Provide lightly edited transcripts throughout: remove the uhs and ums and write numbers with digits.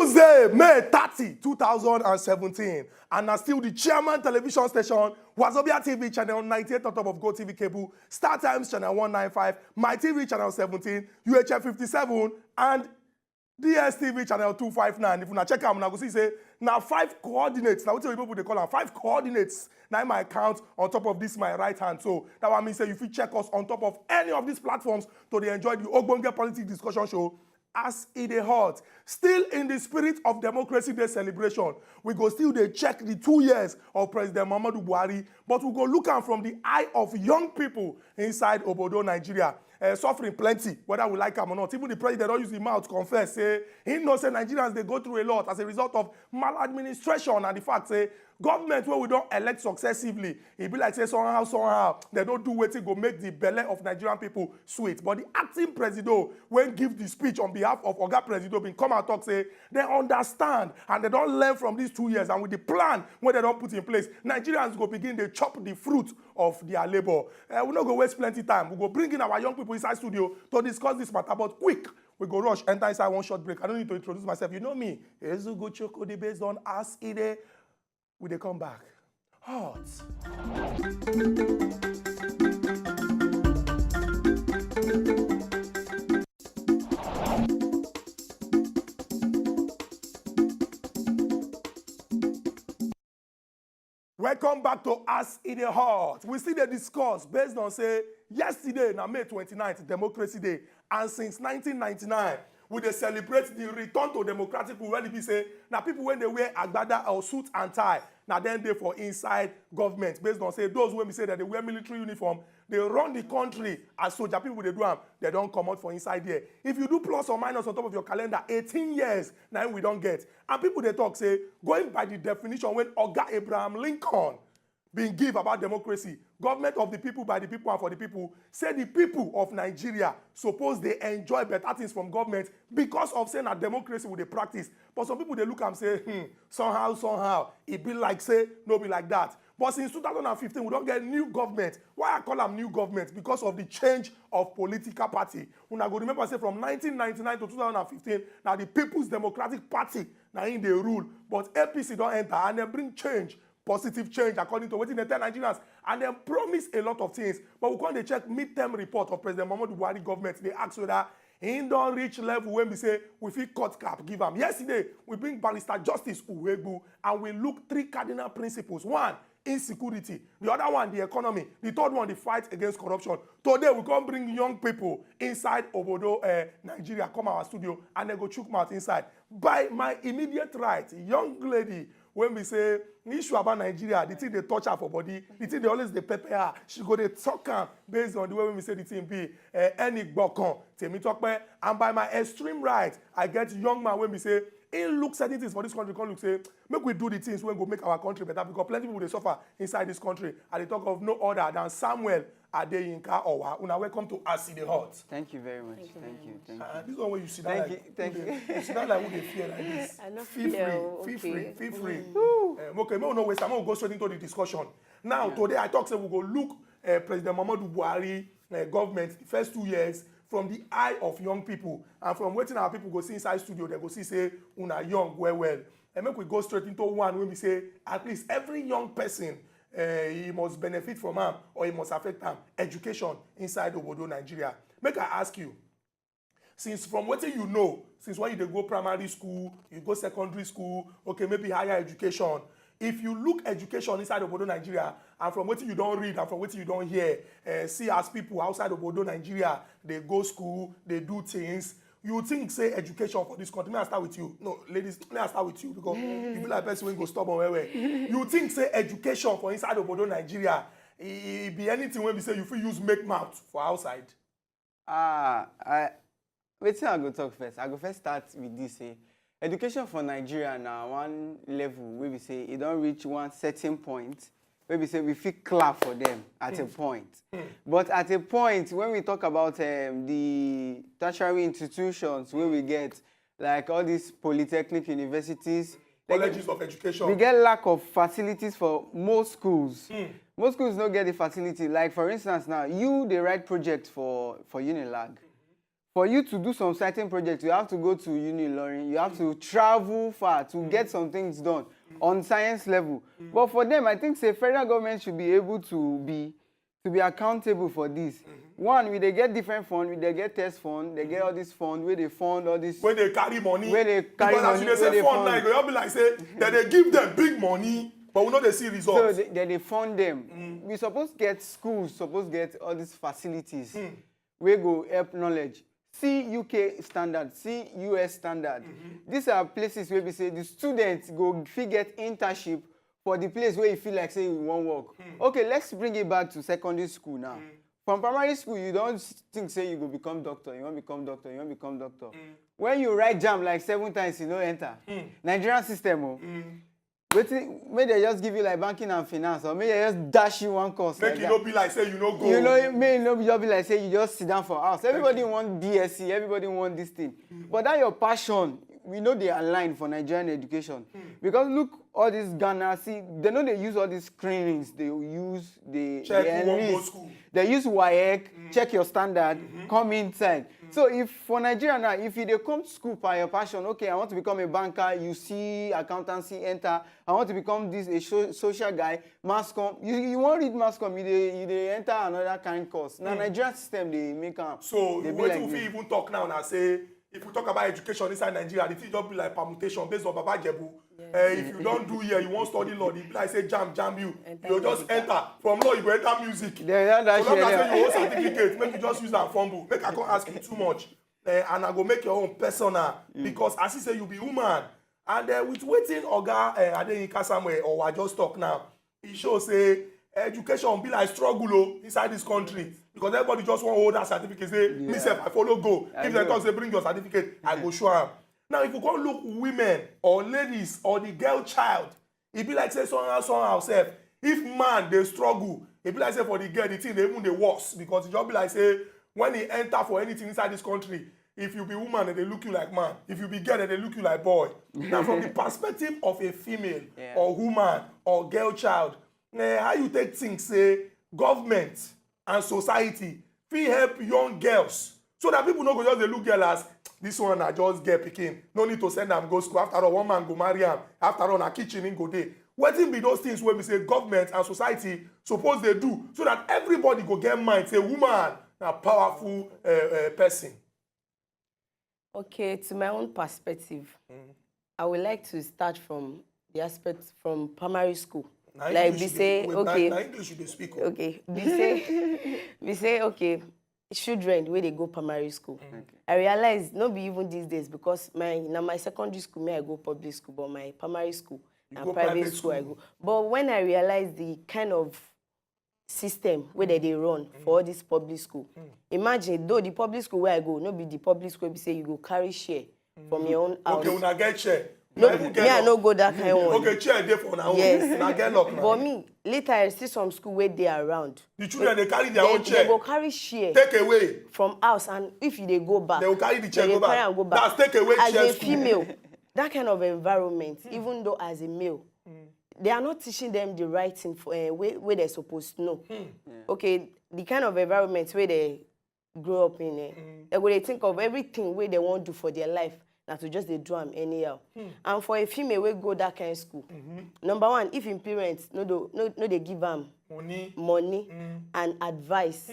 Tuesday, May 30, 2017, and are still the chairman television station, Wazobia TV channel 98 on top of Go TV cable, Star Times channel 195, My TV channel 17, UHF 57, and DSTV channel 259. If you check out, I go see say now 5 coordinates. Now what people they call them 5 coordinates. Now my account on top of this my right hand. So that one means say if you check us on top of any of these platforms to they enjoy the Ogbonge politics discussion show. As it a heart, still in the spirit of Democracy Day celebration, we go still they check the 2 years of President Mohammadu Buhari, but we go look at from the eye of young people inside Obodo, Nigeria. Suffering plenty, whether we like them or not. Even the president don't use the mouth to confess, say, he knows say Nigerians, they go through a lot as a result of maladministration and the fact, say, government where we don't elect successively, it be like, say, somehow, they don't do what to go make the belly of Nigerian people sweet. But the acting president, when give the speech on behalf of Oga President, been come and talk, say, they understand and they don't learn from these 2 years. And with the plan where they don't put in place, Nigerians go begin, they chop the fruit of their labor. We're not going to waste plenty time. We go bring in our young people inside studio to discuss this matter, but quick. We go rush, enter inside one short break. I don't need to introduce myself. You know me. Ezugo Chokode based on Ask Ide. We they come back. Hot. Welcome back to Ask Ide Hot. We see the discuss based on say yesterday, now May 29th, Democracy Day, and since 1999. We they celebrate the return to democratic rule. When it be say, now people when they wear agbada or suit and tie, now then they for inside government. Based on say those when we say that they wear military uniform, they run the country as soldier people they do them, they don't come out for inside there. If you do plus or minus on top of your calendar, 18 years, now we don't get. And people they talk say, going by the definition when Oga Abraham Lincoln being give about democracy, government of the people, by the people, and for the people, say the people of Nigeria suppose they enjoy better things from government because of saying that democracy will they practice. But some people they look and say, somehow, it be like say, no be like that. But since 2015, we don't get new government. Why I call them new government? Because of the change of political party. When I go remember, say from 1999 to 2015, now the People's Democratic Party now in the rule, but APC don't enter and they bring change. Positive change according to what they tell Nigerians, and they promise a lot of things. But we can't check midterm report of President Mohammadu Buhari government. They ask whether he don't reach level when we say we feel cut cap give him. Yesterday we bring Barrister Justice Uwegbu and we look 3 cardinal principles. 1, insecurity. The other one, the economy. The third one, the fight against corruption. Today we can bring young people inside Obodo, Nigeria, come our studio and they go chook mouth inside. By my immediate right, young lady. When we say issue about Nigeria, the thing they touch her for body, the thing they always they pepper her, she go they talk her based on the way when we say the thing be Enigboka, Temi Tokpe, and by my extreme right, I get young man when we say he look certain things for this country, can look say make we do the things when we go make our country better because plenty of people they suffer inside this country and they talk of no other than Samuel Adeyinka Owa. Una welcome to Ask Ide Hot. Thank you very much. Thank you. This one where you sit down Thank you. You sit down like who they fear like this. Feel free. Okay, no waste. I'm going to go straight into the discussion. Now, today I talk say we go look President Mohammadu Buhari government the first 2 years from the eye of young people and from waiting our people go see inside studio they go see say una young well. And make we go straight into one when we say at least every young person he must benefit from him or he must affect him. Education inside Obodo, Nigeria. Make I ask you, since from what you know, since when you go primary school, you go secondary school, okay, maybe higher education. If you look education inside Obodo, Nigeria, and from what you don't read and from what you don't hear, see as people outside Obodo, Nigeria, they go school, they do things. You think, say, education for this country. May I start with you? No, ladies, may I start with you? Because you feel like person when go stop on where. You think, say, education for inside Obodo, Nigeria, it be anything when we say you feel use make mouth for outside? Wait till I go talk first. I go first start with this. Education for Nigeria now, one level where we say it don't reach one certain point, where we say we feel clap for them at a point. But at a point, when we talk about the tertiary institutions where we get, like all these polytechnic universities, colleges of education, we get lack of facilities for most schools. Most schools don't get the facility. Like for instance now, you they write project for Unilag. for you to do some certain projects, you have to go to uni learning, you have to travel far to get some things done on science level. But for them, I think the federal government should be able to be accountable for this. One, we they get different funds, we they get test fund, they get all this fund, where they fund all this. When they carry money, where they carry because money, as they say fund now, you be like say that they give them big money, but we know they see results. So they fund them. We supposed to get schools, supposed to get all these facilities where go help knowledge. See UK standard, see US standard. These are places where we say the students go get internship for the place where you feel like say you won't work. Okay, let's bring it back to secondary school now. From primary school, you don't think say you go become doctor, you want become doctor, you want become doctor. When you write jam like 7 times, you don't enter. Nigerian system, may they just give you like banking and finance, or may they just dash you one course. Make like you not be like say you no go. You know, may not just be like say you just sit down for house. Everybody want BSc, everybody want this thing. But that your passion, we know they align for Nigerian education. Because look, all these Ghana, see, they know they use all these screenings. They use the check who won't go school. They use WAEC, check your standard, come inside. So if for Nigeria now, if you they come to school by your passion, okay, I want to become a banker, you see accountancy, enter. I want to become a social guy, mass com. You won't read mass com, you they enter another kind course. Now Nigerian system, they make up. So they what like if we even talk now and say, if we talk about education inside Nigeria, the thing just be like permutation based on Baba Jebu. If you don't do here, you won't study law. If like say jam you, you just enter. From law, you go enter music. So long as you hold certificate, make you just use that fumble. Make I can't ask you too much. And I go make your own personal. Because as you say, you be human. And with waiting Oga Adeyinka Samuel, or I just talk now, it shows say education be like struggle inside this country. Because everybody just want to hold that certificate. Say, me self, I follow go. If they talk, say, bring your certificate, I go show them. Now, if you go look women or ladies or the girl child, it be like say somehow self. If man they struggle, it be like say for the girl, the thing they even the worse. Because it just be like say when he enter for anything inside this country, if you be woman, they look you like man. If you be girl, they look you like boy. Now, from the perspective of a female or woman or girl child, how you take things say government and society fit help young girls so that people no go just dey look girl as this one na just girl pikin, no need to send am go school. After all, one man go marry am. After all, na kitchen im go dey. Wetin be those things wey we say government and society suppose dey do so that everybody go get mind say woman na powerful person. Okay, to my own perspective, I would like to start from the aspect from primary school. Na like English we say, okay. Na English you dey speak. Okay, we say okay. Children where they go primary school. I realize not be even these days because my secondary school I go public school, but my primary school and private school I go. But when I realize the kind of system where they run for all this public school, imagine though the public school where I go, not be the public school we say you go carry share from your own house. Okay, una get share. No, me I no go that kind of one. Okay, chair dey for una own. Yes. Na get luck now. But me, later I see some school where they are around. The children they carry their own chair. They go carry share. Take away. From house, and if they go back, They will carry the chair they go carry back. and go back. That's take away as chair a school. female, that kind of environment, even though as a male, they are not teaching them the right thing for where they're supposed to know. Okay, the kind of environment where they grow up in, they will think of everything where they want to do for their life. That to just they do them anyhow. And for a female we go that kind of school. Number one, if in parents no they give them money and advice.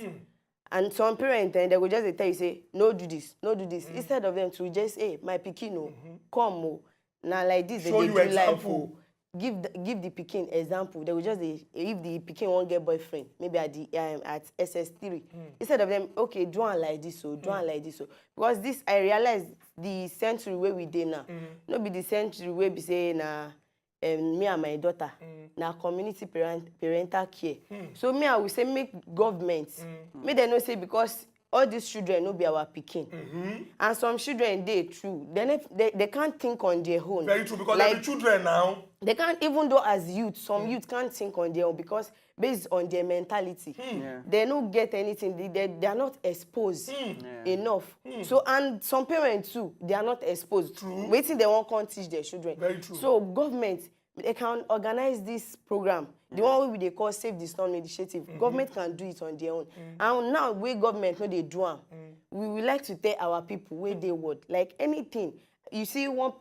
And some parents then they will just tell you say no do this. Instead of them to just say my pikin come now like this show they you do example. life. Give the pikin example. They will just if the pikin won't get boyfriend, maybe at the at SS3. Instead of them, okay, do one like this, so do one like this, so because this I realized the century where we did now, not be the century where we say na me and my daughter, na community parental care. So me I will say make government, make them not say because all these children no be our pikin. And some children they true. They can't think on their own. Very true, because like, every children now. They can't, even though as youth, some youth can't think on their own because based on their mentality, they don't get anything. They are not exposed enough. So, and some parents too, they are not exposed. True. Waiting, they won't come teach their children. Very true. So government, they can organize this program. The one we they call Save the Storm Initiative. Government can do it on their own. And now we government know they do them. we would like to tell our people where they would like anything. You see one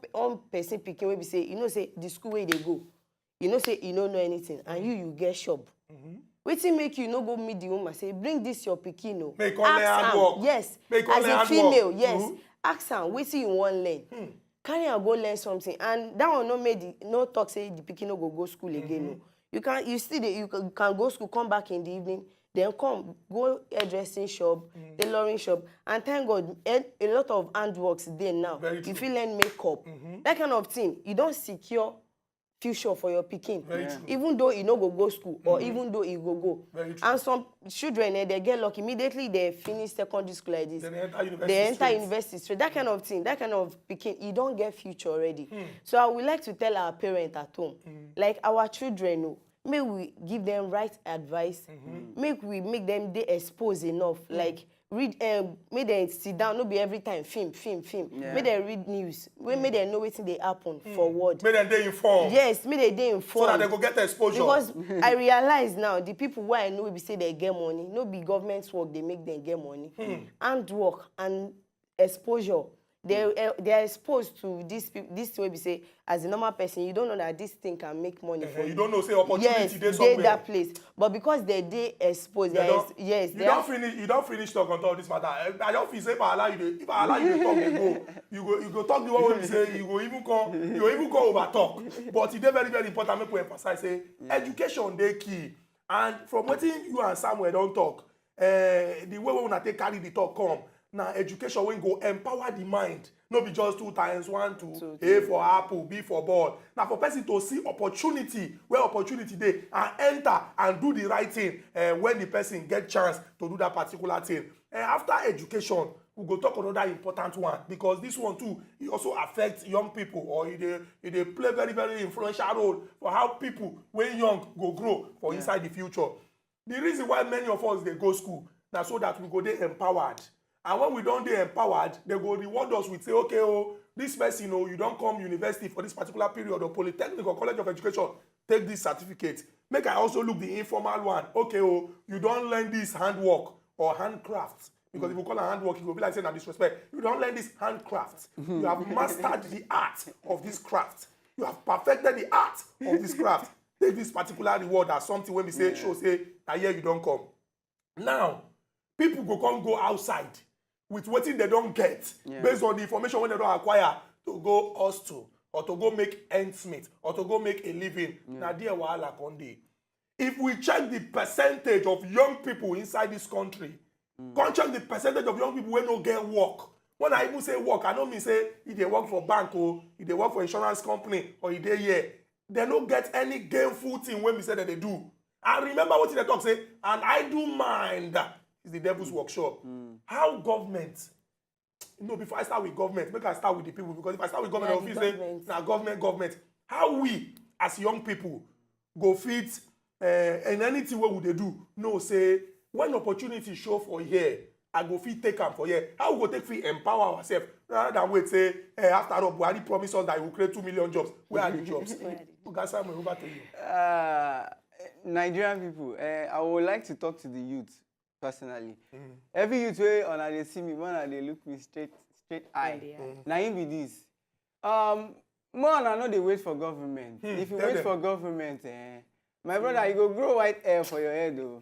person picking where we say, you know, say the school where they go, you know, say you don't know anything, and you get shop. Wetin make you no go meet the woman say bring this your pikin o. Make all learn hard work. Yes. Make all as learn a hard female, work. yes. Ask am wetin you wan learn. Carry am go learn something, and that one no talk say the pikin no go school again. No. You can go school, come back in the evening, then come go hairdressing shop, tailoring shop, and thank God a lot of handworks there now. You fit learn makeup, that kind of thing. You don secure future for your pikin, even though you no go school or even though you go. And some children, they get lucky immediately they finish secondary school like this. They enter university straight. That kind of thing, that kind of pikin, you don't get future already. So I would like to tell our parents at home, like our children, may we give them right advice, make them they exposed enough, like read, make them sit down, not be every time film. Yeah. Make them read news, make them know what they happen forward. Make them they informed. Yes, make them informed. So that they go get exposure. Because I realize now, the people who I know we say they get money, no be government work, they make them get money. And work and exposure. They are exposed to this way we say, as a normal person, you don't know that this thing can make money for you. You don't know, say, opportunity yes, somewhere. That place. But because they exposed, you don't finish talk on top of this matter. I don't feel say if I allow you to talk, you go talk the one way we say, you go even go over talk. But it's very, very important make we emphasize, say, education they key. And from what you and Samuel don't talk, the way we take carry the talk come. Now, education will go empower the mind. Not be just 2 times 1, 2. A for apple, B for ball. Now, for person to see opportunity, where opportunity they and enter and do the right thing when the person get chance to do that particular thing. After education, we go talk another important one because this one too, it also affects young people or it play very, very influential role for how people, when young, go grow for inside the future. The reason why many of us, they go school, now so that we go there empowered. And when we don't get empowered, they go reward us with say, okay, oh, this person, you don't come university for this particular period or polytechnic or college of education, take this certificate. Make I also look the informal one. Okay, oh, you don't learn this handwork or handcraft. Because if you call it handwork, it will be like saying disrespect. You don't learn this handcraft. You have mastered the art of this craft. You have perfected the art of this craft. Take this particular reward as something when we say, show, say, that year you don't come. Now, people go outside with what they don't get based on the information when they don't acquire to go hustle or to go make ends meet or to go make a living. Now, dear wahala konde. If we check the percentage of young people inside this country, check the percentage of young people who don't get work. When I even say work, I don't mean say if they work for bank or if they work for insurance company or if they they don't get any gainful thing when we say that they do. And remember what they talk say, and I do mind. Is the devil's workshop. How government, before I start with government, make I start with the people, because if I start with government, I'll say, now government. How we, as young people, go fit in anything what would they do? No, say, when opportunity show for here, I go fit take them for here. How we go take fit empower ourselves? Rather than wait, say, after all, Buhari promised us that he will create 2 million jobs. Where are the jobs? Okay, Samuel, over to you. Nigerian people, I would like to talk to the youth. Personally, every youth way on they see me, man, they look me straight eye. Now him be this. Man, I know they wait for government. If you wait for government, my brother, you go grow white hair for your head, though.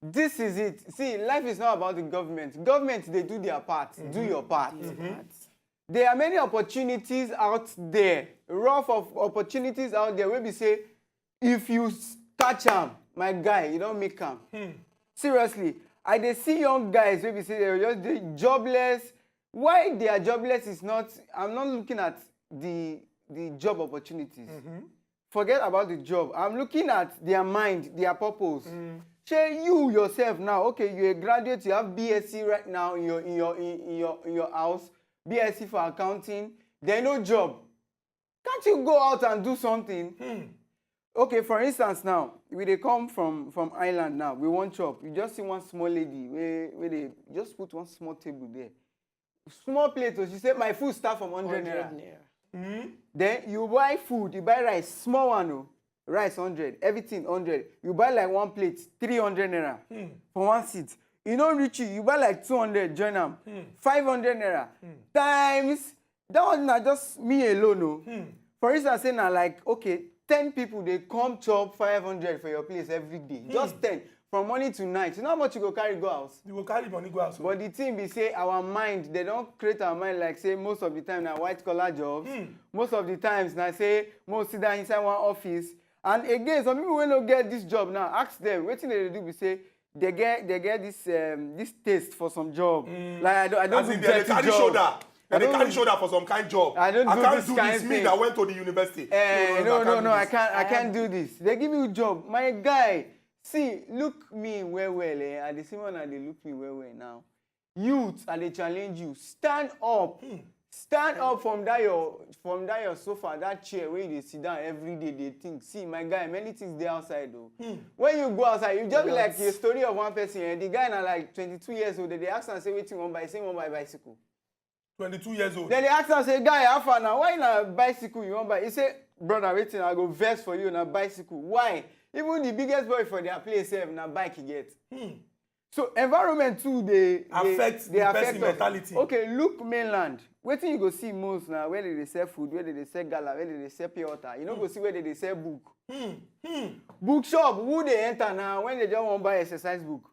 This is it. See, life is not about the government. Government, they do their part. Do your part. There are many opportunities out there, rough of opportunities out there. Where we say, if you touch them, my guy, you don't make them. Seriously, I see young guys where we say they're just jobless. Why they are jobless is not, I'm not looking at the job opportunities. Forget about the job. I'm looking at their mind, their purpose. Share you yourself now. Okay, you're a graduate, you have BSc right now in your house, BSc for accounting. There's no job. Can't you go out and do something? Okay, for instance now, we they come from Ireland now, we want chop. You just see one small lady where they just put one small table there. Small plate, so she said, my food start from 100 naira. Then you buy food, you buy rice, small one, rice 100, everything 100. You buy like one plate, 300 naira for one seat. you don't reach you buy like 200 join them. 500 naira times that one na just me alone o. For instance say na like okay 10 people they come chop 500 for your place every day. Just 10 from morning to night. You know how much you go carry go house? You go carry money go house. But the thing be say our mind, they don't create our mind like say most of the time na white collar jobs. Most of the times na say most sit down inside one office. And again, some people wey no get this job now, ask them, wetin they do be say they get this this taste for some job. Like I don't do dirty carry job. shoulder. And they carry shoulder for some kind job. I don't can't do do this kind this. of Me thing. that went to the university. No, I can't do this. They give you job. My guy, see, look me well, at the same one they look me well now. Youth, and they challenge you. Stand up. Stand up from that your sofa, that chair where you sit down every day. They think, see, my guy, many things there outside though. When you go outside, you just be like a story of one person. And the guy now like 22 years old. They ask and say, waiting one buy, say one buy bicycle. 22 years old. Then they ask and say, guy, how far now? Why na bicycle you want buy? He say, brother, waiting, I go vex for you na bicycle. Why? Even the biggest boy for their place have na bike he get. So environment too, they affect the person mentality. Okay, look mainland. Wetin you go see most now, where they sell food, where they sell gala, where they sell pure water. You know go see where they sell book. Bookshop, who they enter now when they just want buy exercise book.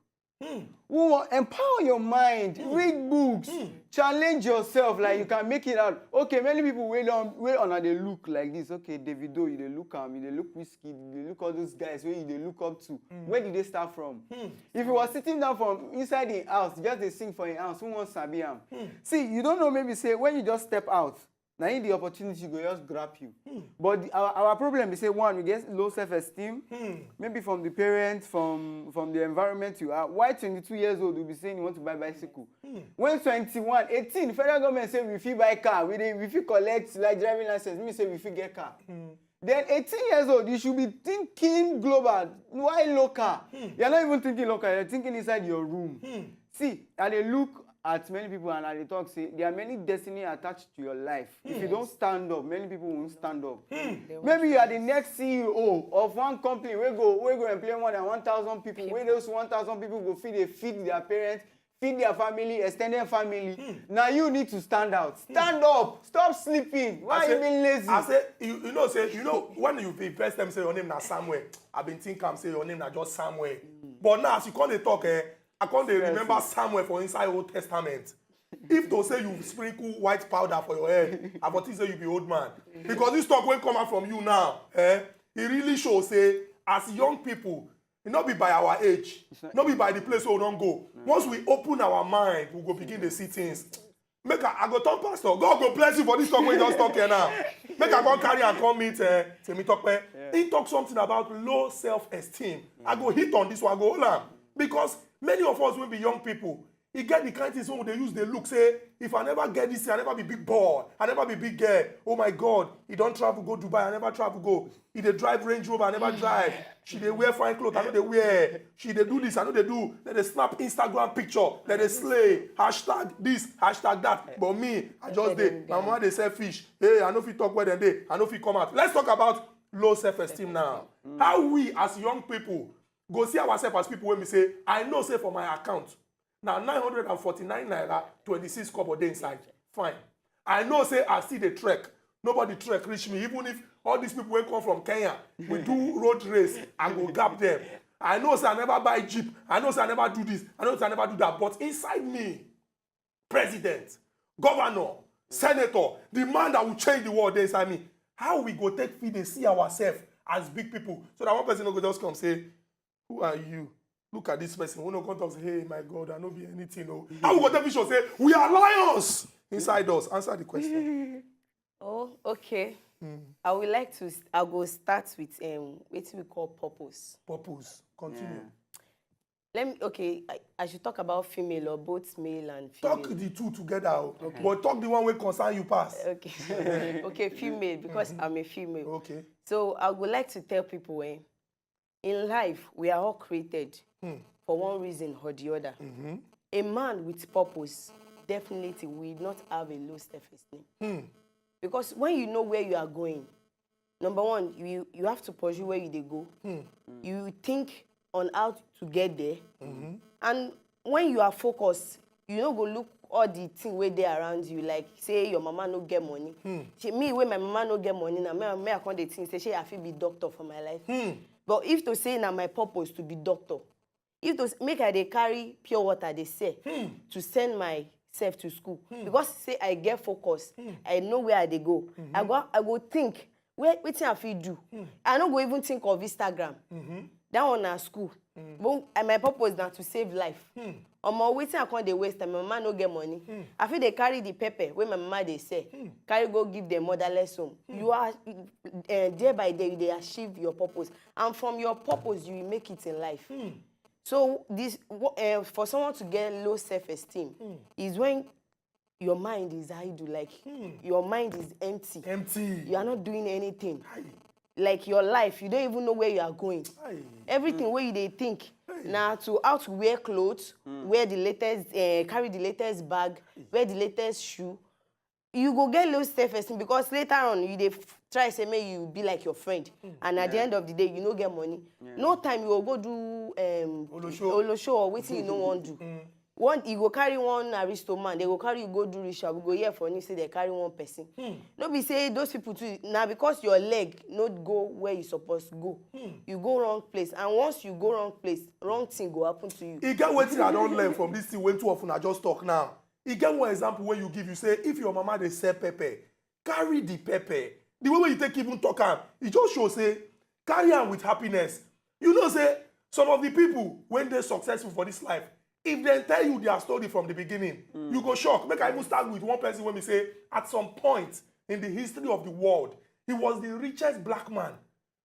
Who want empower your mind, read books, challenge yourself like you can make it out. Okay, many people wait on they look like this. Okay, Davido, you they look you they look Whiskey, you they look all those guys where you they look up to. Where did they start from? If you were sitting down from inside the house, just they sing for your house, who wants Sabi am? See, you don't know maybe say when you just step out, now in the opportunity go just grab you. But our problem is say one, we get low self-esteem, maybe from the parents, from the environment you are. Why 22 years old will be saying you want to buy bicycle? When 21, 18, the federal government say we fit buy car, we fit collect like driving license, me say we fit get car. Then 18 years old, you should be thinking global. Why local? You're not even thinking local, you're thinking inside your room. See, and they look at many people and they talk, say, there are many destiny attached to your life. If you don't stand up, many people won't stand up. Maybe you are the next CEO of one company, we go employ more than 1,000 people. Where those 1,000 people go feed their parents, feed their family, extended family. Now you need to stand out. Stand up. Stop sleeping. Why are you being lazy? I say, you know, when you first time say your name na Samuel, I've been thinking I'm say your name na just Samuel. But now as you can't talk, I can't remember Samuel for inside Old Testament. If to say you sprinkle white powder for your head, I thought say you be old man. Because this talk won't come out from you now. It really shows say as young people, it not be by our age, not be by the place where we don't go. Once we open our mind, we go begin to see things. I go turn pastor. God go bless you for this talk we just talk here now. Make I go carry and come meet me talk. He talk something about low self-esteem. I go hit on this one, I go hold on. Because many of us will be young people. You get the kind of things when they use the look, say, if I never get this, I never be big boy, I never be big girl. Oh my God, he don't travel, go Dubai, I never travel, go. He they drive Range Rover, I never drive. She they wear fine clothes, I know they wear. She they do this, I know they do. Then they snap Instagram picture, then they slay, hashtag this, hashtag that. But me, I just did. My mama they sell fish. Hey, I know if you talk where then they, I know if you come out. Let's talk about low self-esteem now. How we as young people go see ourselves as people when we say, I know say for my account. Now 949 naira 26 kobo dey inside. Fine. I know say I see the trek. Nobody trek reach me. Even if all these people will come from Kenya, we do road race, I go gap them. I know say I never buy Jeep. I know say I never do this. I know say I never do that. But inside me, president, governor, senator, the man that will change the world dey inside me. How we go take feed and see ourselves as big people so that one person no go just come say, who are you? Look at this person. Who no come talk say, hey, my God, I no be anything. No. How we go take vision say, we are lions inside us? Answer the question. Oh, okay. I would like to. I go start with what we call purpose. Purpose. Continue. Let me. Okay, I should talk about female or both male and female. Talk the two together, okay. But talk the one way concern you pass. Okay. Okay, female because I'm a female. Okay. So I would like to tell people, in life we are all created for one reason or the other. A man with purpose definitely will not have a low self-esteem. Because when you know where you are going, number one, you have to pursue where you go. You think on how to get there. And when you are focused, you no go look all the thing wey dey around you, like say your mama no get money. Me wey my mama no get money, na me I come dey think say shey I fit be doctor for my life. But if to say na my purpose to be doctor, if to make I dey carry pure water dey sell to send myself to school, because say I get focus, I know where I dey go. I go think wetin I fit do. I no go even think of Instagram. That one na school. But my purpose na to save life. Omo, wetin I come dey waste time, my mama no get money. I fit dey carry the pepper wey my mama dey sell, carry go give them motherless home. You are day by day you dey achieve your purpose, and from your purpose you will make it in life. So this for someone to get low self-esteem is when your mind is idle, like your mind is empty. You are not doing anything. Like your life, you don't even know where you are going. Everything where you dey think now to how to wear clothes, wear the latest, carry the latest bag, wear the latest shoe. You go get low self-esteem because later on you dey try say make you be like your friend, and at the end of the day you no get money. No time you go do olosho or wetin you no wan do. You go carry one aristo man, they go carry you go do ritual. We go hear for news say they carry one person. No be say those people too, now because your leg not go where you supposed to go. You go wrong place, and once you go wrong place, wrong thing go happen to you. You get wetin I don't learn from this thing when too often I just talk now. You get one example where you give, you say if your mama dey sell pepper, carry the pepper. The way you take even talk am, it just shows say carry am with happiness. You know say some of the people when they successful for this life, if they tell you their story from the beginning, you go shock. Make I even start with one person when we say at some point in the history of the world, he was the richest black man.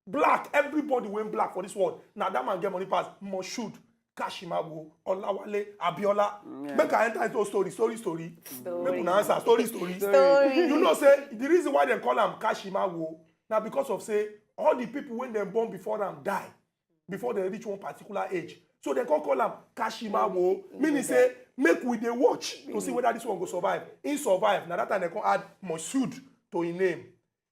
Black, everybody went black for this world. Now that man get money pass. Moshood, Kashimawo, Olawale, Abiola. Make I enter into story. Make una answer story. You know say the reason why they call him Kashimawo now because of say all the people when they born before them die before they reach one particular age. So they can call him Kashimawo. Meaning say make we dey watch to see whether this one go survive. He survive. Now that time they can add Moshood to his name.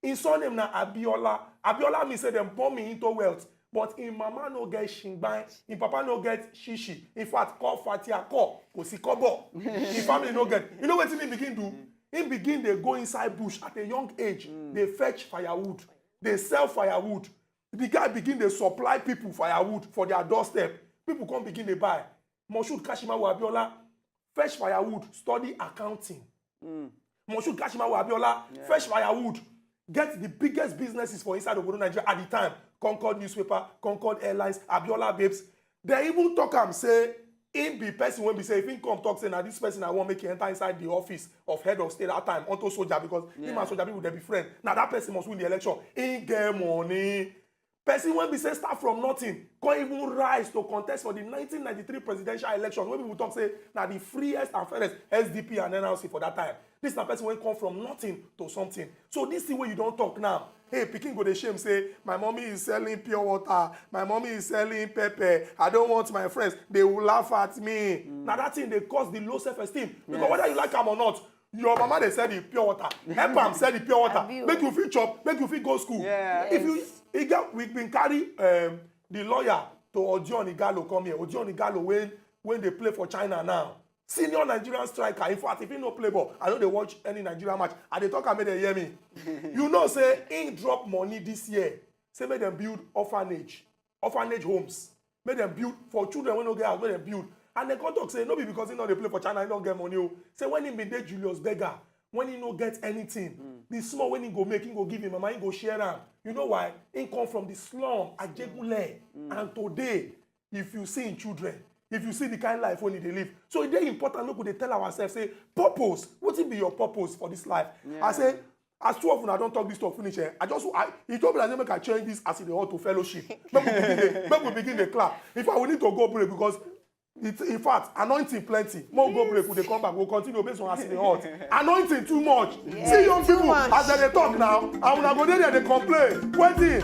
His surname na Abiola. Abiola means say them born me into wealth. But in mama no get shingban, in papa no get shishi. In fact, call fatia call, kosi kobo. In family no get. You know what he begin do? He begin they go inside bush at a young age. They fetch firewood. They sell firewood. The guy begin they supply people firewood for their doorstep. People come begin they buy. Moshood Kashimawo Abiola fetch firewood, study accounting. Moshood Kashimawo Abiola fetch firewood, get the biggest businesses for inside of Nigeria at the time. Concord newspaper, Concord Airlines, Abiola Babes. They even talk and say, him be person when we say, if he come talk, say, now this person I want make you enter inside the office of head of state that time, onto soldier, because him and soldier people, they be friends. Now that person must win the election. He get money. Person when we say start from nothing, can't even rise to contest for the 1993 presidential election. When people talk, say, now the freest and fairest SDP and NLC for that time. This is a person when come from nothing to something. So this is where you don't talk now. Hey, Pikin go dey shame say, my mommy is selling pure water, my mommy is selling pepper, I don't want my friends, they will laugh at me. Now that thing, they cause the low self-esteem. Because whether you like them or not, your mama they sell the pure water. Help am sell the pure water. Make you feel chop, make you feel go school. If you we've been carry the lawyer to Odion Igalo come here. Odion Igalo when they play for China now. Senior Nigerian striker. In fact, if he no play ball, I know they watch any Nigerian match. And they talk and make them hear me. You know, say, he drop money this year. Say, make them build orphanage homes. Make them build for children when no get out, make them build. And they come talk say, no be because he know they play for China, he don't get money. Say, when he been there Julius Berger, when he no get anything, the small when he go make, he go give him, mama, he go share him. You know why? He come from the slum at Jegule. And today, if you see in children, if you see the kind of life when they live. So it's very important, look, they tell ourselves, say, purpose. What will be your purpose for this life? I say, as too often I don't talk this talk finish here. He told me that make I change this as in the hall to fellowship. Make we begin the clap. In fact, we need to go break because in fact, anointing plenty. More go break, when they come back, we'll continue based on as in the hall. Anointing too much. See young people as they talk now, and when I go there, they complain. Waiting.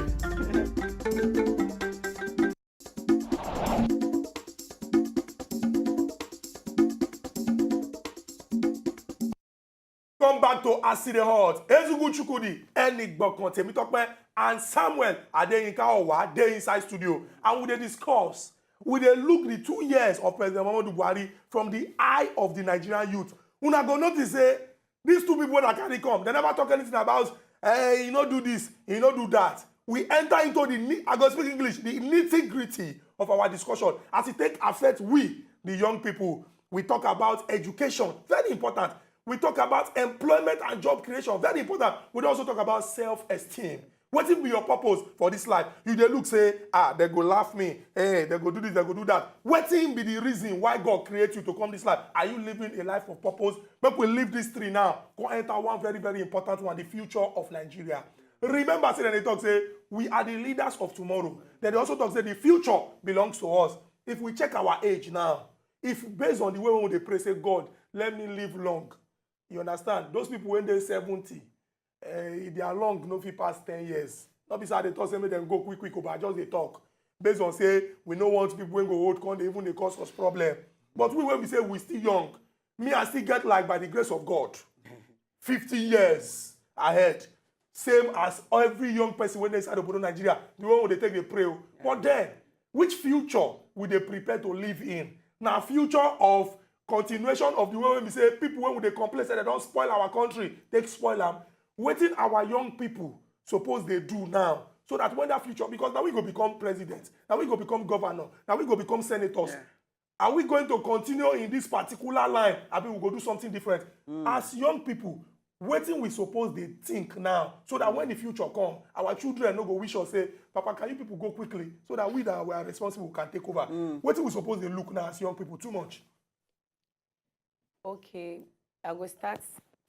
Come back to Aside Hot. Ezugu Chukudi, Enigboka, Temitope, and Samuel Adeyinka Owa, they inside studio. And we dey discuss We dey look the 2 years of President Mohammadu Buhari from the eye of the Nigerian youth. Una go notice say these two people that carry come, they never talk anything about, hey, you no do this, you no do that. We enter into the, I go speak English, the nitty-gritty of our discussion as it take affect we, the young people. We talk about education, very important. We talk about employment and job creation, very important. We also talk about self-esteem. What will be your purpose for this life? You dey look say, they go laugh me, hey, they go do this, they go do that. What will be the reason why God create you to come this life? Are you living a life of purpose? Make we leave these three now. Go enter one very, very important one, the future of Nigeria. Remember, say, they talk, say, we are the leaders of tomorrow. Then they also talk, say, the future belongs to us. If we check our age now, if based on the way when they pray, say, God, let me live long. You understand? Those people, when they're 70, they are long, no fit pass 10 years. Not beside they talk, say, make them go quick, but just they talk. Based on, say, we don't want people when go old, they even they cause us problem. But when we say we still young, me, I still get like, by the grace of God, 50 years ahead. Same as every young person when they start to put on Nigeria, the one where they take the pray. Yeah. But then, which future will they prepare to live in? Now, future of continuation of the way when we say people when they complain say they don't spoil our country, they spoil them. Waiting our young people suppose they do now, so that when that future, because now we go become president, now we go become governor, now we go become senators. Yeah. Are we going to continue in this particular line? I mean, we go do something different. As young people, waiting we suppose they think now, so that when the future come, our children no go wish us say, Papa, can you people go quickly, so that we that we are responsible can take over. Waiting we suppose they look now as young people too much. Okay, I will start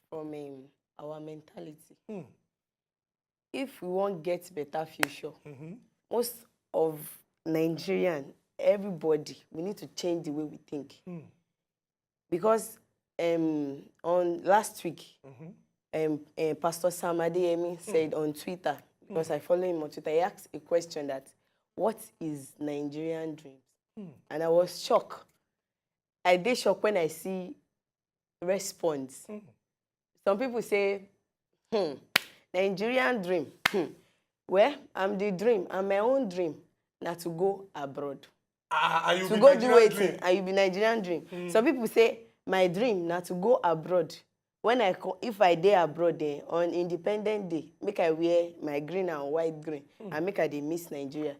from our mentality. If we want get better future, most of Nigerian, everybody, we need to change the way we think. Because on last week, Pastor Sam Adeyemi said on Twitter, because I follow him on Twitter, he asked a question that, what is Nigerian dreams? And I was shocked. I did shocked when I see response. Some people say, Nigerian dream. Well, I'm the dream. I'm my own dream. Now to go abroad. To go do it. And you be Nigerian dream. Some people say, my dream now to go abroad. When if I day abroad there on Independent Day, make I wear my green and white green and make I dey miss Nigeria.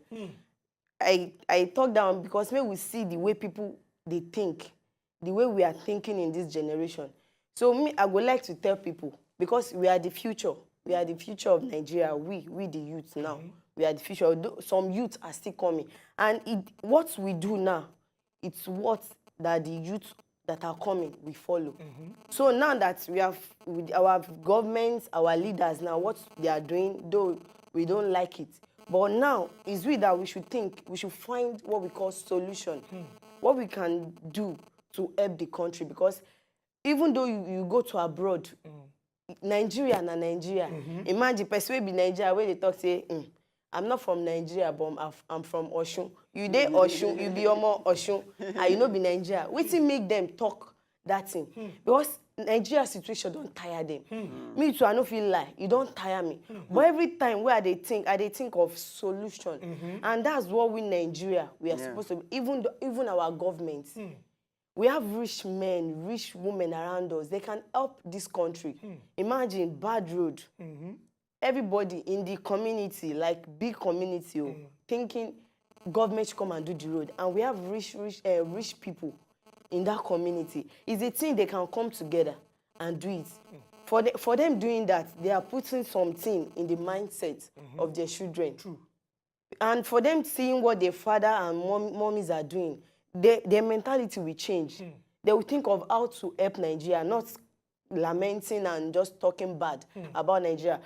I talk down because maybe we see the way people they think, the way we are thinking in this generation. So me, I would like to tell people, because we are the future. We are the future of Nigeria. We the youth now. We are the future. Some youth are still coming. And what we do now, it's what that the youth that are coming, we follow. So now that we have with our governments, our leaders now, what they are doing, though we don't like it. But now, it's we that we should think, we should find what we call solution. What we can do to help the country. Because even though you go to abroad, Nigeria na Nigeria. Imagine, person will be Nigeria where they talk, say, I'm not from Nigeria, but I'm from Oshun. You dey Oshun, you be Omo Oshun, and you know be Nigeria. Wetin make them talk that thing? Because Nigeria situation don't tire them. Me too, I no feel lie. You don't tire me. But every time where they think of solution. And that's what we Nigeria, we are supposed to be. Even our government. We have rich men, rich women around us. They can help this country. Imagine bad road. Everybody in the community, like big community, thinking government should come and do the road. And we have rich people in that community. It's a thing they can come together and do it. For them doing that, they are putting something in the mindset of their children. True. And for them seeing what their father and mommies are doing, their mentality will change. They will think of how to help Nigeria, not lamenting and just talking bad about Nigeria.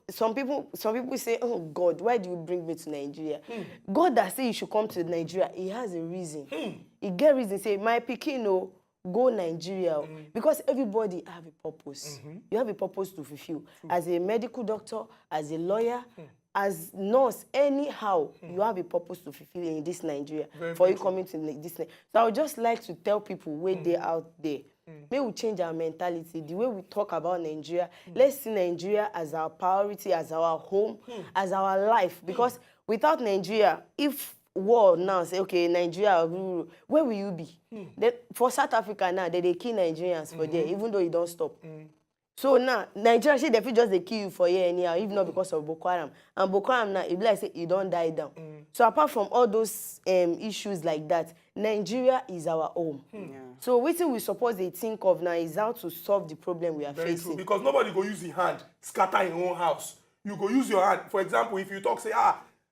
Some people say, oh God, why do you bring me to Nigeria? God that say you should come to Nigeria, he has a reason. He get reason, say, my pikin, go Nigeria. Because everybody have a purpose. You have a purpose to fulfill. As a medical doctor, as a lawyer, as nurse, anyhow, you have a purpose to fulfill in this Nigeria for you coming to this. So I would just like to tell people where they're out there, may we change our mentality, the way we talk about Nigeria. Let's see Nigeria as our priority, as our home, as our life. Because without Nigeria, if war now, say, okay, Nigeria, where will you be? Then, for South Africa now, they kill Nigerians for there, even though you don't stop. So now, Nigeria, they feel just they kill you for here anyhow, if not because of Boko Haram. And Boko Haram now, it be like say, you don't die down. So apart from all those issues like that, Nigeria is our home. So what we suppose they think of now is how to solve the problem we are Very facing. true, because nobody go use the hand, scatter in your own house. You go use your hand. For example, if you talk, say,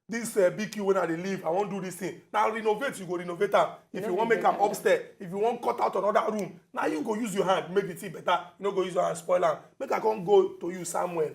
this BQ when I live, I won't do this thing. Now renovate, you go renovate them. If you want make them upstairs, if you want cut out another room, now you go use your hand, make the thing better. You don't go use your hand, spoil them. Make I can't go to you somewhere.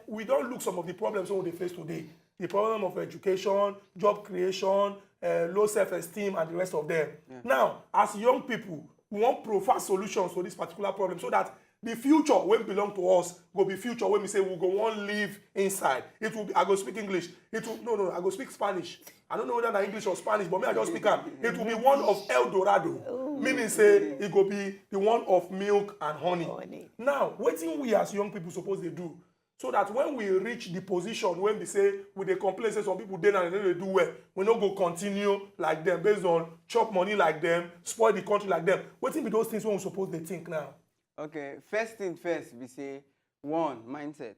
We don't look some of the problems we face today. The problem of education, job creation, low self-esteem, and the rest of them. Now, as young people, we want profound solutions for this particular problem so that the future when belong to us go be future when we say we go want live inside. It will be, I go speak English. It will no, I go speak Spanish. I don't know whether that's English or Spanish, but me I just speak am. It will be one of El Dorado. Meaning say it go be the one of milk and honey. Now, what thing we as young people suppose they do? So that when we reach the position when we say with the complaint say some people then and they do well, we don't go continue like them based on chop money like them, spoil the country like them. What thing be those things when we suppose they think now? Okay, first thing first, we say, 1, mindset.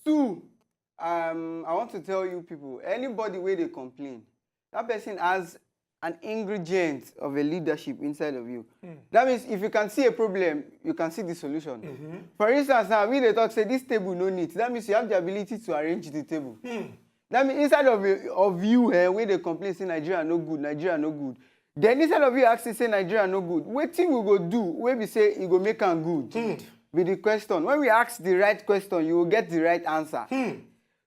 2, I want to tell you people, anybody where they complain, that person has an ingredient of a leadership inside of you. That means if you can see a problem, you can see the solution. For instance, now we they talk, say this table no need. That means you have the ability to arrange the table. That means inside of you, where they complain, say Nigeria no good, Nigeria no good. Then instead of you asking, say Nigeria no good, what thing we go do when we say you go make am good? With the question. When we ask the right question, you will get the right answer.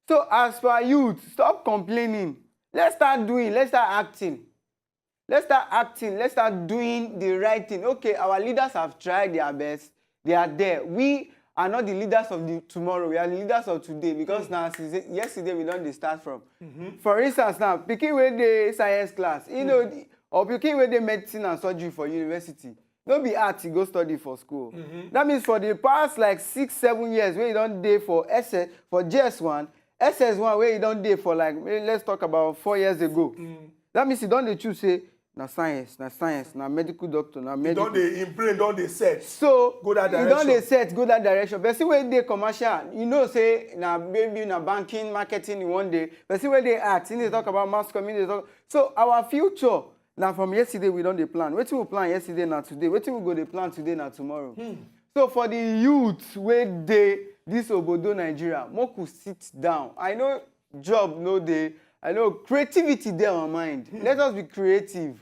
So as for youth, stop complaining. Let's start doing, let's start acting. Let's start acting, let's start doing the right thing. Okay, our leaders have tried their best. They are there. We are not the leaders of the tomorrow. We are the leaders of today because now, yesterday, we don't start from. For instance, now, picking with the science class, you know, or picking with the medicine and surgery for university. Don't be art, you go study for school. That means for the past like 6-7 years, where you don't day for SS, for JS1, SS1, where you don't day for like, let's talk about 4 years ago. That means you don't choose, say, na science, na medical doctor, na medical. Don't they in brain, don't they set? So, go that direction. You don't they set, go that direction. But see when they commercial, you know, say, na maybe na banking, marketing in one day. But see when they act, they talk about mass community. So, our future, now from yesterday, we don't they plan. What we plan yesterday, not today. What we go they plan today, not tomorrow. So, for the youth, where they, this Obodo Nigeria, more could sit down. I know job, no day. I know creativity there on mind. Let us be creative.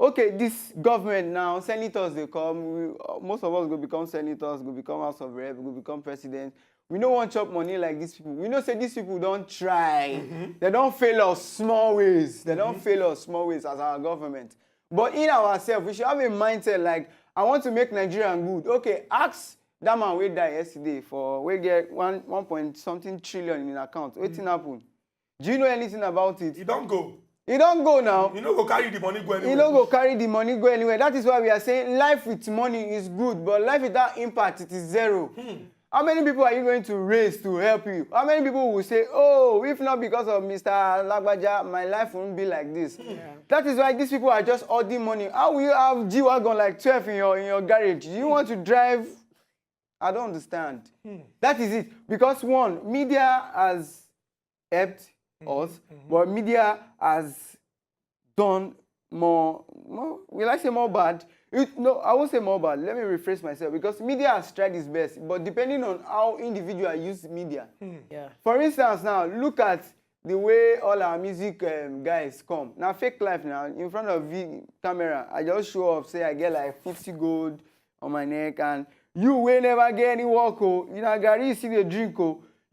Okay, this government now, senators they come. Most of us go become senators, go become House of Rep, go become president. We don't want chop money like these people. We know say these people don't try. They don't fail us small ways. They don't fail us small ways as our government. But in ourselves, we should have a mindset like, I want to make Nigeria good. Okay, ask that man we died yesterday for we get 1 point something trillion in account. What happened? Do you know anything about it? You don't go. You don't go now. You don't go carry the money go anywhere. You don't go carry the money go anywhere. That is why we are saying life with money is good, but life without impact, it is zero. How many people are you going to raise to help you? How many people will say, oh, if not because of Mr. Lagbaja, my life won't be like this? That is why these people are just hoarding money. How will you have G-Wagon like 12 in your garage? Do you want to drive? I don't understand. That is it. Because one, media has helped us, but media has done more will I say more bad? No, I won't say more bad. Let me rephrase myself, because media has tried its best, but depending on how individuals use media. For instance, now, look at the way all our music guys come. Now, fake life now, in front of the camera, I just show up, say I get like 50 gold on my neck, and you will never get any work, you know, Gary, you see the drink,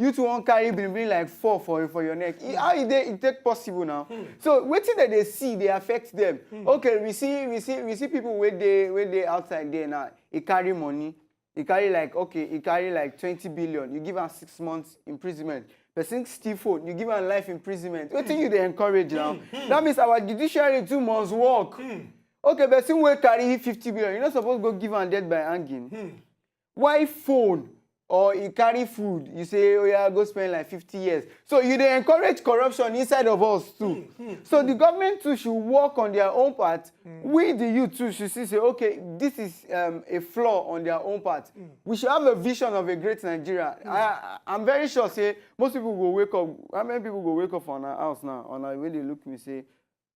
you two won't carry bring like 4 for your neck. How is it take possible now? So waiting that they see, they affect them. Okay, we see people where they outside there now. He carry money. He carry like 20 billion. You give him 6 months imprisonment. Person steal phone, you give him life imprisonment. What thing you they encourage now? That means our judiciary 2 months work. Okay, person will carry 50 billion. You're not supposed to go give him death by hanging. Why phone? or you carry food, you say, oh yeah, go spend like 50 years. So you dey encourage corruption inside of us too. So the government too should work on their own part. We, the youth too, should say, okay, this is a flaw on their own part. We should have a vision of a great Nigeria. I'm very sure, say, most people will wake up. How many people will wake up on our house now? On our way they look me say,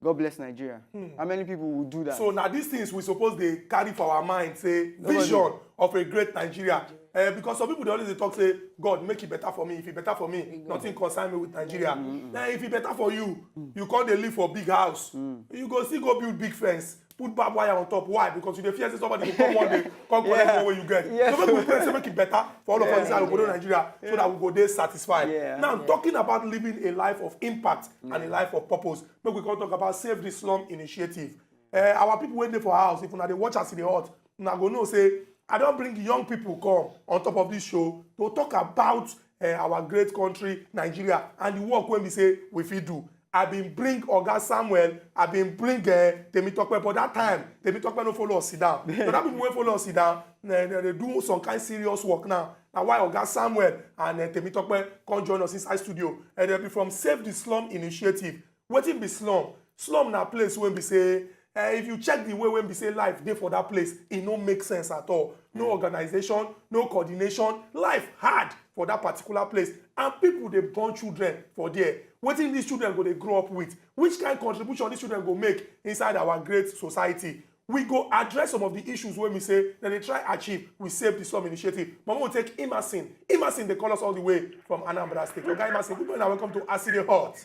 God bless Nigeria. How many people will do that? So now these things we suppose they carry for our mind, say, vision of a great Nigeria. Because some people they always talk, say, God, make it better for me. If it better for me, nothing concern me with Nigeria. If it better for you, you can't live for big house. You go still go build big fence, put barbed wire on top. Why? Because you fear somebody will come one day, come collect the way you get. So make we pray, say, make it better for all of us inside Nigeria, so that we go there satisfied. Now, talking about living a life of impact and a life of purpose, make we can talk about Save the Slum initiative. Our people waiting for house, if they watch us in the hot, now go know, say, I don't bring young people come on top of this show to talk about our great country, Nigeria, and the work when we say we fit do. I been bring Oga Samuel, I been bring Temitope, but that time, Temitope no follow us sit down. So that people won't follow us sit down, they do some kind of serious work now. Now why Oga Samuel and Temitope come join us inside studio. And they'll be from Save the Slum initiative. What it be slum? Slum na place when we say, if you check the way when we say life dey for that place, it no make sense at all. No organization, no coordination. Life hard for that particular place. And people, they born children for there. What in these children go they grow up with? Which kind of contribution these children go make inside our great society? We go address some of the issues when we say that they try achieve. We Save the Slum initiative. But we'll take Emerson. Emerson, they call us all the way from Anambra State. Okay, Emerson, good morning and welcome to Acid Hot.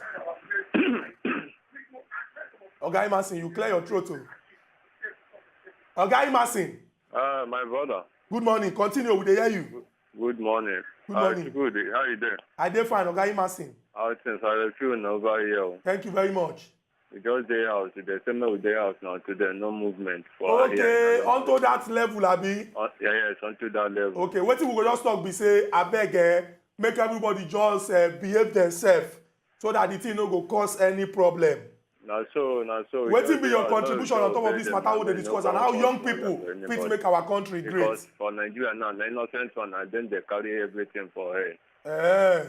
Okay, Emerson, you clear your throat too. Okay, Emerson. My brother. Good morning. Continue. We dey hear you. Good morning. Good morning. Good. How you doing? I dey fine. Okay, Emerson. How things? I feel over here. Thank you very much. We just day out today. Same with day out now today. No movement. For okay, onto that level, Abi. Yes, onto that level. Okay, what we go just talk be say, abeg, make everybody just behave themselves so that the thing no go cause any problem. Now so. What will be your contribution on top of this matter we dey discuss and how young people fit make our country great? Because for Nigeria now, the innocent one, and then they carry everything for her.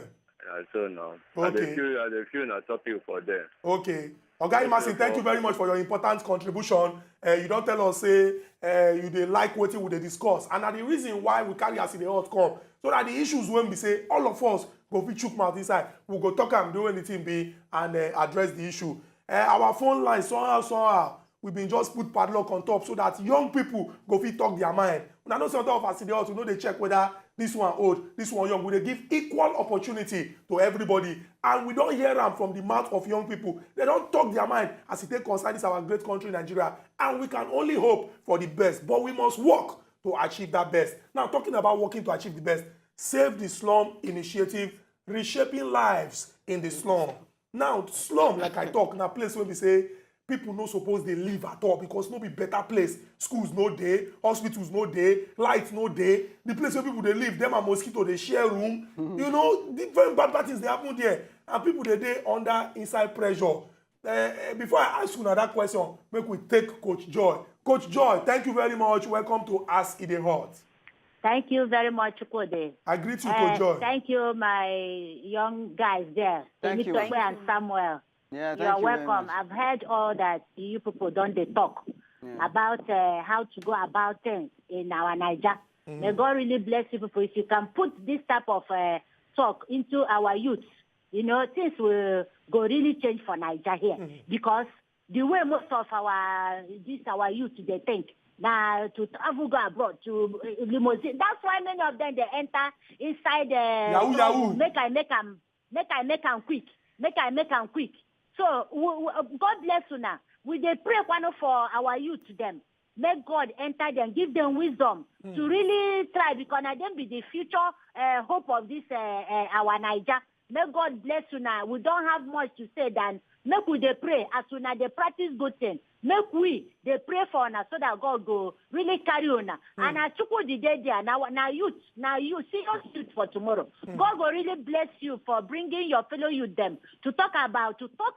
So now. Okay. I feel na topic for them. Okay. Okay, Emerson, thank you very much for your important contribution. You don't tell us, say, you dey like what we dey discuss. And that the reason why we carry us in the hot come, so that the issues when we say, all of us go fit chook mouth inside, we go talk and do anything be and address the issue. Our phone line, somehow, we been just put padlock on top so that young people go fit talk their mind. When I know some of us in the hot, we know they check whether this one old, this one young. We give equal opportunity to everybody. And we don't hear them from the mouth of young people. They don't talk their mind as it concerns this our great country, Nigeria. And we can only hope for the best. But we must work to achieve that best. Now, talking about working to achieve the best, Save the Slum initiative, reshaping lives in the slum. Now, slum, like I talk, na place where we say, people no suppose they live at all because no be better place. Schools no day, hospitals no day, lights no day. The place where people they live, them and mosquito they share room. You know, different bad things they happen there, and people they under inside pressure. Before I ask you another question, make we take Coach Joy. Coach Joy, thank you very much. Welcome to Ask It Hot. Thank you very much, Kode. I greet you, Coach Joy. Thank you, my young guys there. Thank you. And Samuel. Yeah, thank You're you welcome. I've heard all that you people don't they talk about how to go about things in our Niger. May God really bless you people. If you can put this type of talk into our youth, you know, things will go really change for Niger here. Because the way most of our youth, they think, now to travel go abroad to limousine. That's why many of them they enter inside Yahoo. Make I make them quick. So God bless you now. We they pray one for our youth to them. Make God enter them, give them wisdom to really try because now them be the future hope of this our Niger. May God bless you now. We don't have much to say than make we dey pray as una dey practice good thing. Make we dey pray for una so that God go really carry una. And as Chukwu the day there, now youth, serious youth for tomorrow. God will really bless you for bringing your fellow youth them to talk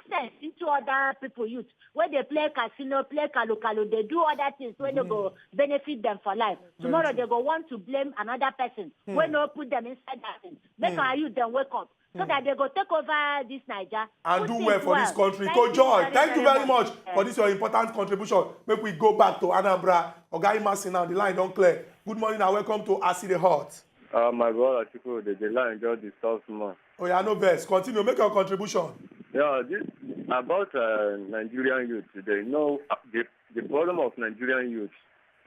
sense into other people youth. When they play casino, play kalu, they do other things when they go benefit them for life. Tomorrow they go want to blame another person when they put them inside that thing. Make our youth then wake up. So that they go take over this Niger. And do well for this country. Coach Joy, thank you very much for this your important contribution. Make we go back to Anambra. Oga Imasi now, the line don't clear. Good morning and welcome to Asi the Hot. My brother, the line just disturbs more. Oh yeah, no best. Continue, make your contribution. Yeah, this about Nigerian youth today. No, the problem of Nigerian youth,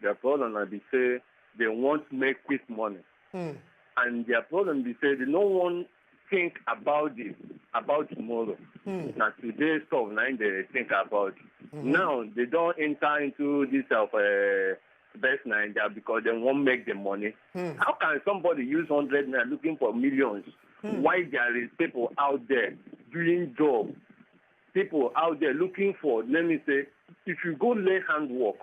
their problem is they say they want to make quick money. And their problem is they say they don't want think about tomorrow. Now today's stuff, now they think about. Now they don't enter into this of best Nigeria because they won't make the money. How can somebody use 100 naira looking for millions? Why there is people out there doing jobs, people out there looking for, let me say, if you go lay handwork,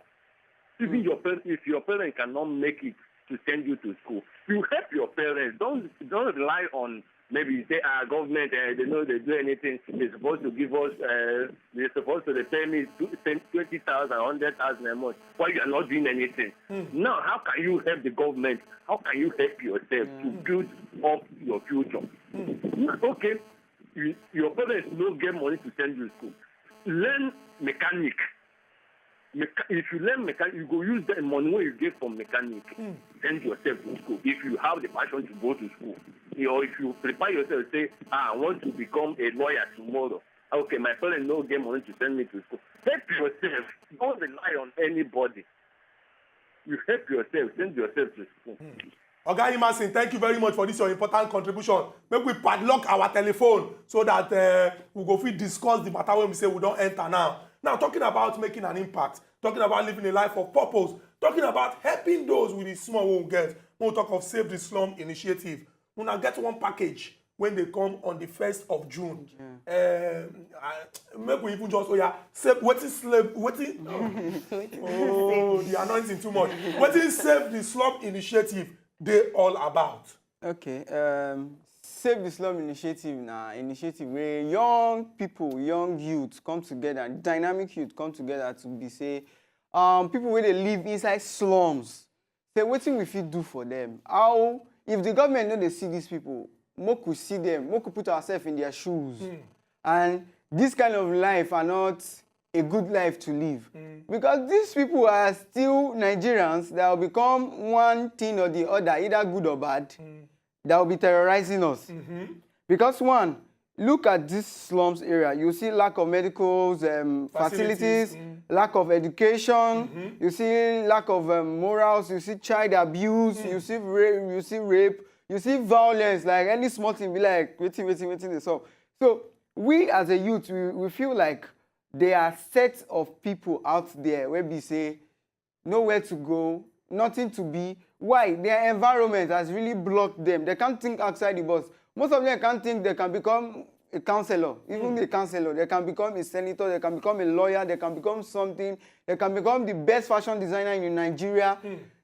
even if your parents cannot make it to send you to school, you help your parents. Don't rely on maybe you say, government, they know they do anything. They're supposed to give us, they're supposed to pay me 20,000, 100,000 a month. Why you are not doing anything? Now, how can you help the government? How can you help yourself to build up your future? Okay, your parents don't get money to send you to school. Learn mechanic. If you learn mechanic, you go use that money what you get from mechanic. Send yourself to school. If you have the passion to go to school, or if you prepare yourself, say, I want to become a lawyer tomorrow. Okay, my parents no get money to send me to school. Help yourself. Don't rely on anybody. You help yourself. Send yourself to school. Oga Imasi, thank you very much for this your important contribution. Make we padlock our telephone so that we go fit discuss the matter when we say we don't enter now. Now, talking about making an impact, talking about living a life of purpose, talking about helping those with the small we get. We'll talk of Save the Slum initiative. We'll now get one package when they come on the 1st of June. Maybe we even just, save, the anointing too much. What is Save the Slum initiative they all about? Okay, Save the Slum initiative now, initiative where young people, young youth come together, dynamic youth come together to be say, people where they live inside slums, say what thing we fit do for them? How, if the government know they see these people, more could see them, more could put ourselves in their shoes. And this kind of life are not a good life to live. Because these people are still Nigerians that will become one thing or the other, either good or bad, that will be terrorizing us. Because one, look at this slums area, you see lack of medical facilities, lack of education, you see lack of morals, you see child abuse, you see rape, you see violence, like any small thing be like, waiting, so we as a youth, we feel like there are sets of people out there where we say, nowhere to go, nothing to be. Why? Their environment has really blocked them. They can't think outside the box. Most of them can't think they can become a counselor. Even a counselor, they can become a senator, they can become a lawyer, they can become something, they can become the best fashion designer in Nigeria.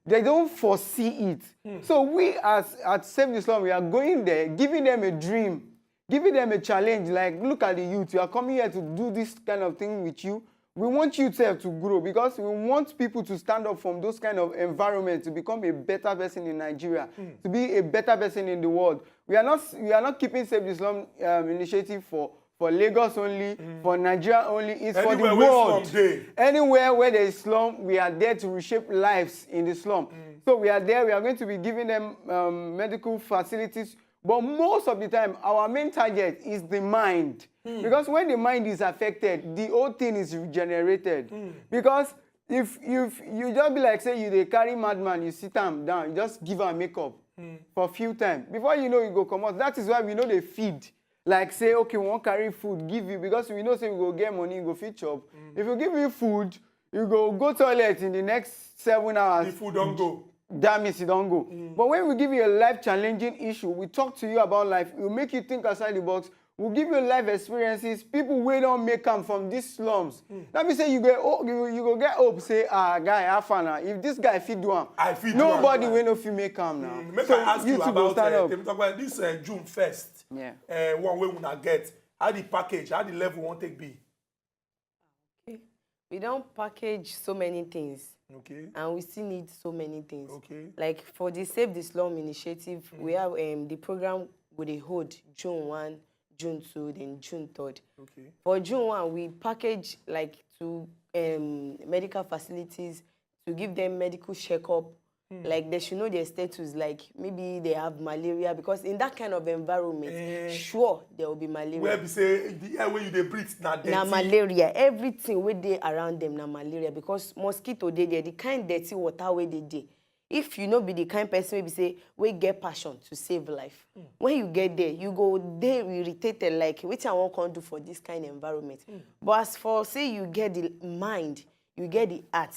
They don't foresee it. So we at Save the Slum, we are going there, giving them a dream, giving them a challenge, like, look at the youth, you are coming here to do this kind of thing with you. We want you to grow because we want people to stand up from those kind of environments to become a better person in Nigeria, to be a better person in the world. We are not keeping Save the Slum initiative for Lagos only, for Nigeria only. It's anywhere for the world. Anywhere where there is slum, we are there to reshape lives in the slum. So we are there. We are going to be giving them medical facilities. But most of the time, our main target is the mind. Because when the mind is affected, the whole thing is regenerated. Because if you just be like, say, they carry madman, you sit them down, you just give her makeup for a few times. Before you know, you go come out. That is why we know they feed. Like, say, okay, we won't carry food, give you, because we know, say, we go get money, you go feed chop. If you give me food, you go toilet in the next 7 hours. The food don't go. that means you don't go. But when we give you a life-challenging issue, we talk to you about life, we'll make you think outside the box, we'll give you life experiences, people wey don't make them from these slums. Let me say you go get hope, say, guy, have fun now. If this guy fit do am, nobody will no fit make am now. Make so I ask you about talk about this June 1st. Yeah. One way we not get. How the package, how the level won't take be? Okay. We don't package so many things. Okay. And we still need so many things. Okay. Like for the Save the Slum initiative, we have the program with the hold June 1, June 2, then June 3rd. Okay. For June 1, we package like to medical facilities to give them medical checkup. Like they should know their status, like maybe they have malaria, because in that kind of environment, sure, there will be malaria. Where we say the air when you breathe, na malaria. Everything where they around them na malaria, because mosquito they there, the kind dirty water where they dey. If you know be the kind person maybe say we get passion to save life. When you get there, you go there irritated like which I won't come do for this kind of environment. But as for say you get the mind, you get the heart.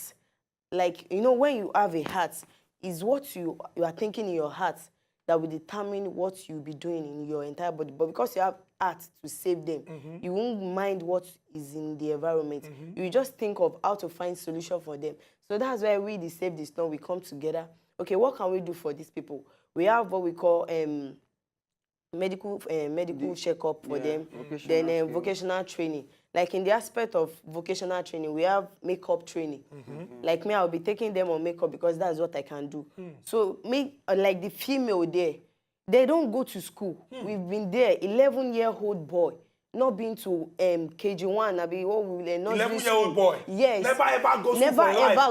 Like you know when you have a heart, is what you are thinking in your heart that will determine what you'll be doing in your entire body. But because you have heart to save them, you won't mind what is in the environment. You just think of how to find solution for them. So that's why we, the Save the Slum, we come together. Okay, what can we do for these people? We have what we call medical checkup for them, then vocational training. Like in the aspect of vocational training, we have makeup training. Like me, I'll be taking them on makeup because that's what I can do. So me, like the female there, they don't go to school. We've been there, 11-year-old boy, not been to KG1. I be what we learn. 11-year-old boy. Yes. Never ever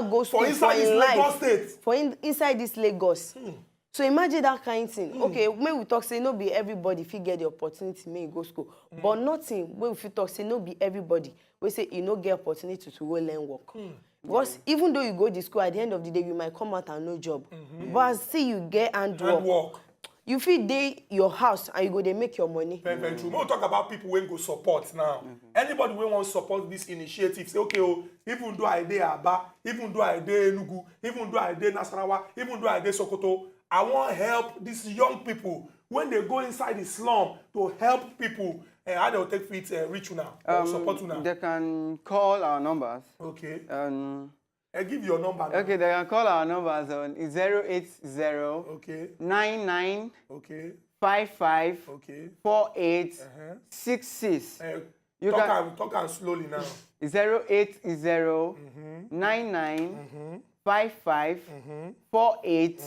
go school inside this Lagos state. For inside this Lagos. So imagine that kind of thing. Okay, when we talk, say no be everybody if you get the opportunity, may go school. But nothing when we talk, say no be everybody. We say you no get opportunity to go learn work. Because even though you go to school, at the end of the day, you might come out and no job. But see you get handwork. You fit dey your house and you go dey make your money. Very true. We'll talk about people when go support now. Anybody when want support this initiative, say okay, oh, even though I dey Aba, even though I dey Enugu, even though I dey Nasarawa, even though I dey Sokoto, I want to help these young people when they go inside the slum to help people. How they will take it reach you now or support you now? They can call our numbers. Okay. I give you your number now. Okay, they can call our numbers on 080 okay. 99 okay. 55 okay. 48 66. Talk and slowly now. 080 99 55 48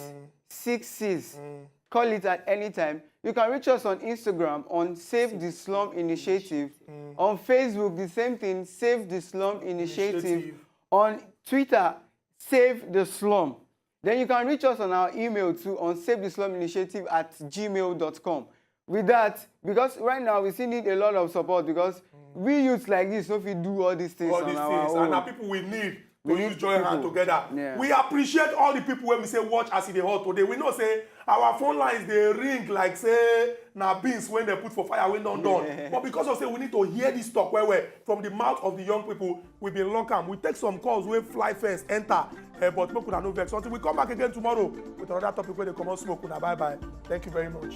66. Call it at any time. You can reach us on Instagram on Save the Slum Initiative. On Facebook, the same thing, Save the Slum Initiative. On Twitter, Save the Slum. Then you can reach us on our email too on savethesluminitiative@gmail.com. With that, because right now we still need a lot of support because we youths like this, so if we do all these things on our own. And now people we need to use join hand together. Yeah. We appreciate all the people when we say watch as they hot today. We know say our phone lines they ring like say na beans when they put for fire when done. But because of say we need to hear this talk where from the mouth of the young people, we been lock them. We take some calls when fly first enter. But people could no vex. Until we come back again tomorrow with another topic where they come on smoke. Bye bye. Thank you very much.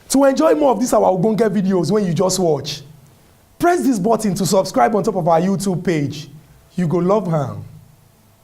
To enjoy more of these our Ogbonge videos when you just watch, press this button to subscribe on top of our YouTube page. You go love am.